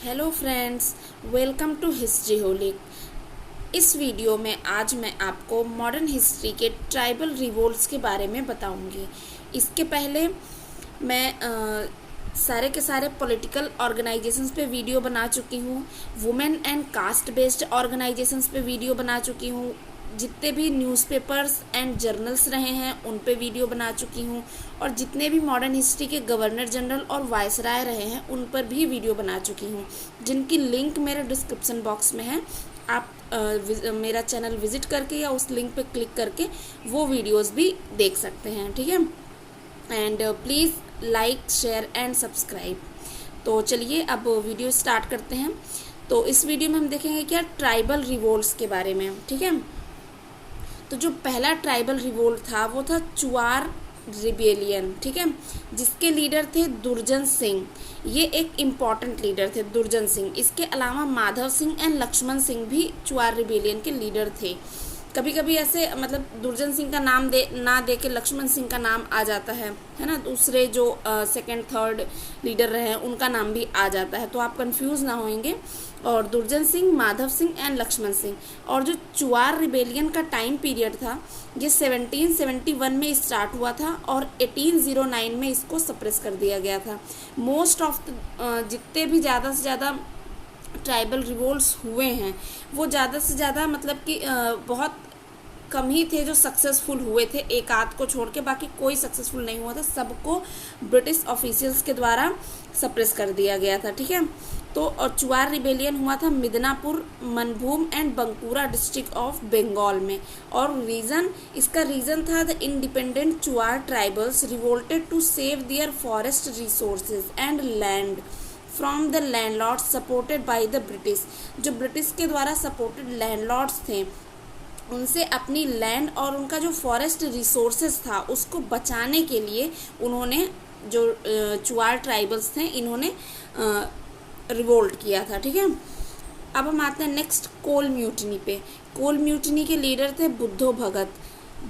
Hello friends, welcome to History Holic. इस video में आज मैं आपको मॉडर्न हिस्ट्री के ट्राइबल रिवोल्ट्स के बारे में बताऊंगी। इसके पहले मैं सारे के सारे पॉलिटिकल ऑर्गेनाइजेशंस पे वीडियो बना चुकी हूँ, women and caste based organisations पे वीडियो बना चुकी हूँ, जितने भी न्यूज़पेपर्स एंड जर्नल्स रहे हैं उन पे वीडियो बना चुकी हूँ, और जितने भी मॉडर्न हिस्ट्री के गवर्नर जनरल और वायसराय रहे हैं उन पर भी वीडियो बना चुकी हूँ, जिनकी लिंक मेरे डिस्क्रिप्शन बॉक्स में है। आप मेरा चैनल विजिट करके या उस लिंक पे क्लिक करके वो वीडियोस भी देख सकते हैं, ठीक है। And please like, share and subscribe. तो चलिए अब वीडियो स्टार्ट करते हैं। तो इस वीडियो में हम देखेंगे क्या ट्राइबल रिवोल्ट्स के बारे में, ठीक है। तो जो पहला ट्राइबल रिवोल्ट था वो था चुआर रिबेलियन, ठीक है, जिसके लीडर थे दुर्जन सिंह। ये एक इम्पॉर्टेंट लीडर थे दुर्जन सिंह। इसके अलावा माधव सिंह एंड लक्ष्मण सिंह भी चुआर रिबेलियन के लीडर थे। कभी कभी ऐसे मतलब दुर्जन सिंह का नाम ना दे के लक्ष्मण सिंह का नाम आ जाता है ना। दूसरे जो सेकंड थर्ड लीडर रहे हैं उनका नाम भी आ जाता है, तो आप कंफ्यूज ना होंगे। और दुर्जन सिंह, माधव सिंह एंड लक्ष्मण सिंह। और जो चुआर रिबेलियन का टाइम पीरियड था ये 1771 में स्टार्ट हुआ था और 1809 में इसको सप्रेस कर दिया गया था। मोस्ट ऑफ जितने भी ज़्यादा से ज़्यादा ट्राइबल रिवोल्ट्स हुए हैं वो ज़्यादा से ज़्यादा मतलब कि बहुत कम ही थे जो सक्सेसफुल हुए थे, एक आध को छोड़ के बाकी कोई सक्सेसफुल नहीं हुआ था। सबको ब्रिटिश ऑफिशियल्स के द्वारा सप्रेस कर दिया गया था, ठीक है। तो और चुआर रिबेलियन हुआ था Midnapore, Manbhum and Bankura district of Bengal में। और इसका रीज़न था the independent Chuar tribals revolted to save their forest resources and land from the landlords supported by the British. जो ब्रिटिश के द्वारा सपोर्टेड लैंडलॉर्ड्स थे उनसे अपनी लैंड और उनका जो फॉरेस्ट रिसोर्सेज था उसको बचाने के लिए उन्होंने जो चुआर ट्राइबल्स थे इन्होंने रिवोल्ट किया था, ठीक है। अब हम आते हैं नेक्स्ट कोल म्यूटनी पे। कोल म्यूटनी के लीडर थे बुद्धो भगत,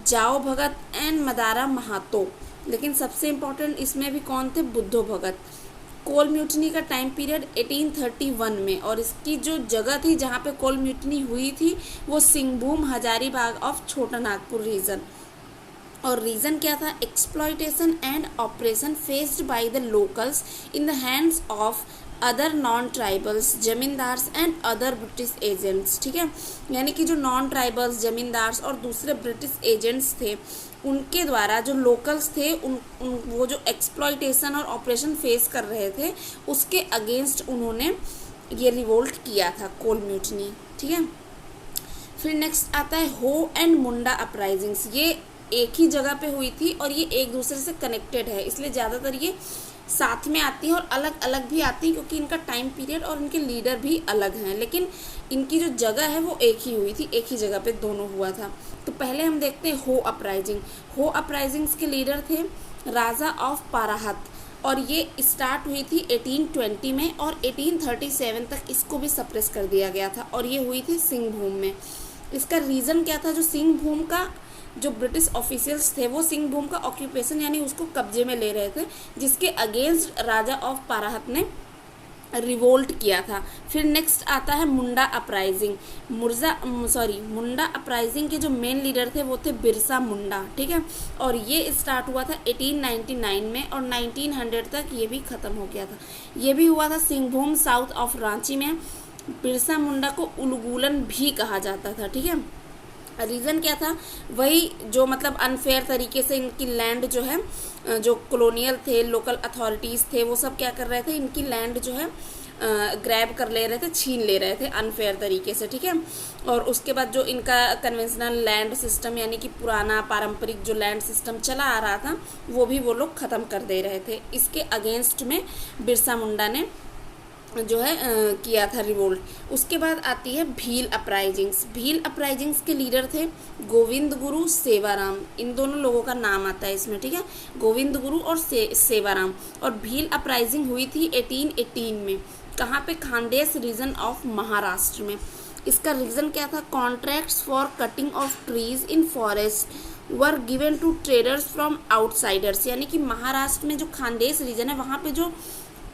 जाओ भगत एंड मदारा महातो। लेकिन सबसे इम्पोर्टेंट इसमें भी कौन थे? बुद्धो भगत। कोल म्यूटनी का टाइम पीरियड 1831 में, और इसकी जो जगह थी जहाँ पे कोल म्यूटनी हुई थी वो सिंहभूम हजारीबाग ऑफ छोटा नागपुर रीजन। और रीज़न क्या था? Exploitation and operation faced by the locals in the hands of other non tribals, zamindars and other British agents, ठीक है। यानी कि जो नॉन ट्राइबल्स, जमींदार्स और दूसरे ब्रिटिश एजेंट्स थे उनके द्वारा जो लोकल्स थे वो जो एक्सप्लॉयटेशन और ऑपरेशन फेस कर रहे थे उसके अगेंस्ट उन्होंने ये रिवोल्ट किया था, कोल म्यूटनी, ठीक है। फिर नेक्स्ट आता है हो एंड मुंडा अपराइजिंग्स। ये एक ही जगह पे हुई थी और ये एक दूसरे से कनेक्टेड है, इसलिए ज़्यादातर ये साथ में आती हैं और अलग अलग भी आती हैं क्योंकि इनका टाइम पीरियड और इनके लीडर भी अलग हैं, लेकिन इनकी जो जगह है वो एक ही हुई थी, एक ही जगह पे दोनों हुआ था। तो पहले हम देखते हैं हो अपराइजिंग। हो अपराइजिंग्स के लीडर थे राजा ऑफ पाराहत, और ये स्टार्ट हुई थी 1820 में और 1837 तक इसको भी सप्रेस कर दिया गया था, और ये हुई थी सिंहभूम में। इसका रीज़न क्या था? जो सिंहभूम का जो ब्रिटिश ऑफिशियल्स थे वो सिंहभूम का ऑक्यूपेशन यानी उसको कब्जे में ले रहे थे, जिसके अगेंस्ट राजा ऑफ पाराहत ने रिवोल्ट किया था। फिर नेक्स्ट आता है मुंडा अपराइजिंग। मुंडा अपराइजिंग के जो मेन लीडर थे वो थे बिरसा मुंडा, ठीक है। और ये स्टार्ट हुआ था 1899 में और 1900 तक ये भी ख़त्म हो गया था। ये भी हुआ था सिंहभूम साउथ ऑफ रांची में। बिरसा मुंडा को उलगुलन भी कहा जाता था, ठीक है। रीज़न क्या था? वही जो मतलब अनफेयर तरीके से इनकी लैंड जो है, जो कॉलोनियल थे, लोकल अथॉरिटीज़ थे, वो सब क्या कर रहे थे, इनकी लैंड जो है ग्रैब कर ले रहे थे, छीन ले रहे थे अनफेयर तरीके से, ठीक है। और उसके बाद जो इनका कन्वेंशनल लैंड सिस्टम यानी कि पुराना पारंपरिक जो लैंड सिस्टम चला आ रहा था वो भी वो लोग ख़त्म कर दे रहे थे। इसके अगेंस्ट में बिरसा मुंडा ने जो है किया था रिवोल्ट। उसके बाद आती है भील अपराइजिंग्स। भील अपराइजिंग्स के लीडर थे गोविंद गुरु, सेवाराम। इन दोनों लोगों का नाम आता है इसमें, ठीक है, गोविंद गुरु और सेवाराम। और भील अपराइजिंग हुई थी 1818 में। कहाँ पे? खानदेश रीजन ऑफ महाराष्ट्र में। इसका रीज़न क्या था? Contracts for cutting of trees in forest were given to traders from outsiders. यानी कि महाराष्ट्र में जो खानदेश रीजन है वहाँ पे जो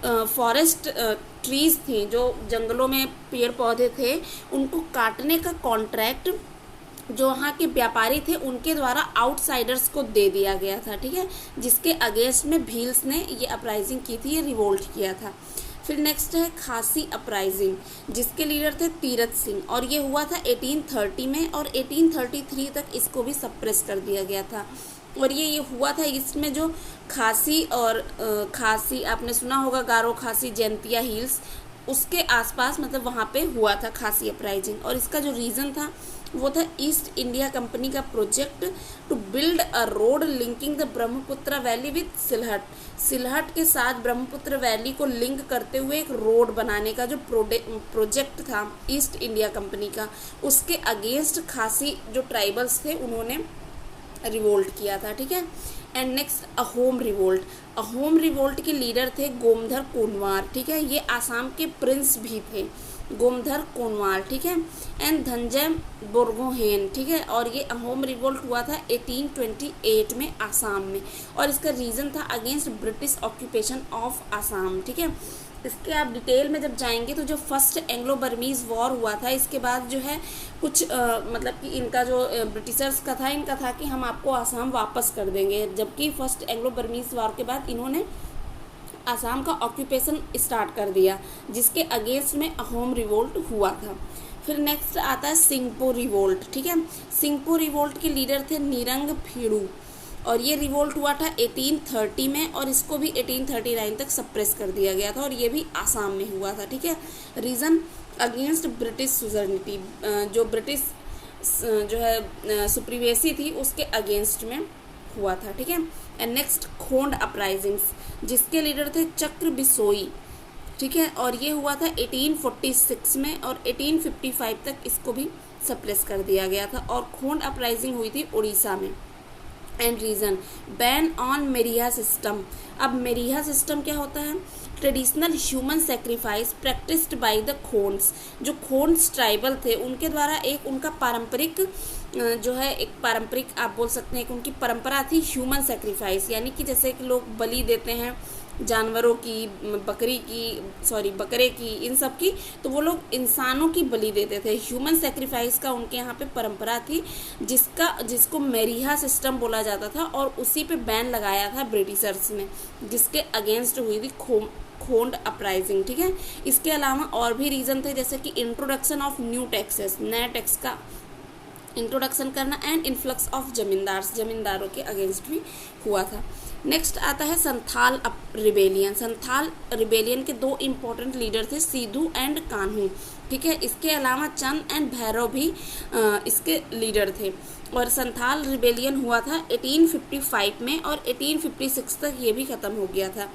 फॉरेस्ट ट्रीज थी, जो जंगलों में पेड़ पौधे थे, उनको काटने का कॉन्ट्रैक्ट जो वहाँ के व्यापारी थे उनके द्वारा आउटसाइडर्स को दे दिया गया था, ठीक है, जिसके अगेंस्ट में भील्स ने ये अपराइजिंग की थी, ये रिवोल्ट किया था। फिर नेक्स्ट है खासी अपराइजिंग, जिसके लीडर थे तीरथ सिंह, और ये हुआ था 1830 में, और 1833 तक इसको भी सप्रेस कर दिया गया था। और ये हुआ था, इसमें जो खासी और खासी आपने सुना होगा, गारो खासी जैंतिया हिल्स, उसके आसपास मतलब वहाँ पे हुआ था खासी अपराइजिंग। और इसका जो रीज़न था वो था ईस्ट इंडिया कंपनी का project to build a road linking the Brahmaputra valley with Sylhet. Sylhet के साथ ब्रह्मपुत्र वैली को लिंक करते हुए एक रोड बनाने का जो प्रोजेक्ट था ईस्ट इंडिया कंपनी का, उसके अगेंस्ट खासी जो ट्राइबल्स थे उन्होंने रिवोल्ट किया था, ठीक है। And next Ahom revolt. Ahom revolt के लीडर थे गोमधर कोनवार, ठीक है, ये आसाम के प्रिंस भी थे, गोमधर कोनवार, ठीक है। एंड धनजय बोरगोहेन, ठीक है। और ये अहोम रिवोल्ट हुआ था 1828 में आसाम में, और इसका रीज़न था against British occupation of Assam, ठीक है। इसके आप डिटेल में जब जाएंगे तो जो फर्स्ट एंग्लो बर्मीज़ वॉर हुआ था, इसके बाद जो है कुछ मतलब कि इनका जो ब्रिटिशर्स का था, इनका था कि हम आपको आसाम वापस कर देंगे, जबकि फर्स्ट एंग्लो बर्मीज़ वॉर के बाद इन्होंने आसाम का ऑक्यूपेशन स्टार्ट कर दिया, जिसके अगेंस्ट में अहोम रिवोल्ट हुआ था। फिर नेक्स्ट आता है सिंगपो रिवोल्ट, ठीक है। सिंगपो रिवोल्ट के लीडर थे निरंग फीड़ू, और ये रिवोल्ट हुआ था 1830 में, और इसको भी 1839 तक सप्रेस कर दिया गया था, और ये भी आसाम में हुआ था, ठीक है। रीज़न अगेंस्ट ब्रिटिश सुजर्निटी, जो ब्रिटिश जो है सुप्रीमेसी थी उसके अगेंस्ट में हुआ था, ठीक है। एंड नेक्स्ट खोंड अपराइजिंग्स, जिसके लीडर थे चक्र बिसोई, ठीक है, और ये हुआ था 1846 में, और 1855 तक इसको भी सप्रेस कर दिया गया था। और खोंड अपराइजिंग हुई थी उड़ीसा में। And reason ban on Meriah system. अब मेरिया सिस्टम क्या होता है? Traditional human sacrifice practised by the Khonds. जो खोन्स ट्राइबल थे उनके द्वारा एक उनका पारंपरिक जो है एक पारंपरिक आप बोल सकते हैं कि उनकी परंपरा थी ह्यूमन सेक्रीफाइस, यानी कि जैसे कि लोग बलि देते हैं जानवरों की, बकरे की, इन सब की, तो वो लोग इंसानों की बलि देते थे। ह्यूमन सेक्रीफाइस का उनके यहाँ पे परंपरा थी, जिसको मेरिहा सिस्टम बोला जाता था, और उसी पे बैन लगाया था ब्रिटिशर्स ने, जिसके अगेंस्ट हुई थी खोंड अपराइजिंग, ठीक है। इसके अलावा और भी रीज़न थे, जैसे कि इंट्रोडक्शन ऑफ न्यू टैक्सेस, नए टैक्स का इंट्रोडक्शन करना, एंड इन्फ्लक्स ऑफ जमींदारों के अगेंस्ट भी हुआ था। नेक्स्ट आता है संथाल रिबेलियन। संथाल रिबेलियन के दो इम्पोर्टेंट लीडर थे, सिद्धू एंड कान्हू, ठीक है। इसके अलावा चंद एंड भैरव भी इसके लीडर थे। और संथाल रिबेलियन हुआ था 1855 में, और 1856 तक ये भी ख़त्म हो गया था।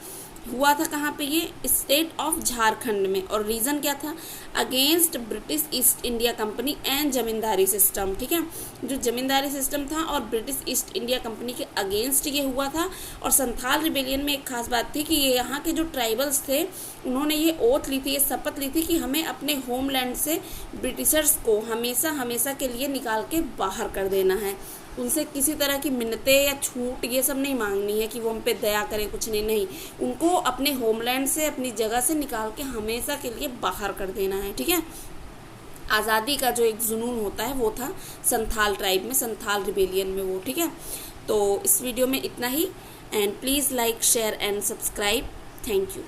हुआ था कहाँ पे? ये स्टेट ऑफ झारखंड में। और रीज़न क्या था? Against British east India company and zamindari system, ठीक है। जो जमींदारी सिस्टम था और ब्रिटिश ईस्ट इंडिया कंपनी के अगेंस्ट ये हुआ था। और संथाल रिबेलियन में एक खास बात थी कि ये यहाँ के जो ट्राइबल्स थे उन्होंने ये ओथ ली थी, ये शपथ ली थी कि हमें अपने होमलैंड से ब्रिटिशर्स को हमेशा हमेशा के लिए निकाल के बाहर कर देना है। उनसे किसी तरह की मिन्नतें या छूट ये सब नहीं मांगनी है कि वो हम पे दया करें, कुछ नहीं, उनको अपने होमलैंड से, अपनी जगह से निकाल के हमेशा के लिए बाहर कर देना है, ठीक है। आज़ादी का जो एक जुनून होता है वो था संथाल ट्राइब में, संथाल रिबेलियन में वो, ठीक है। तो इस वीडियो में इतना ही, and please like, share and subscribe. Thank you.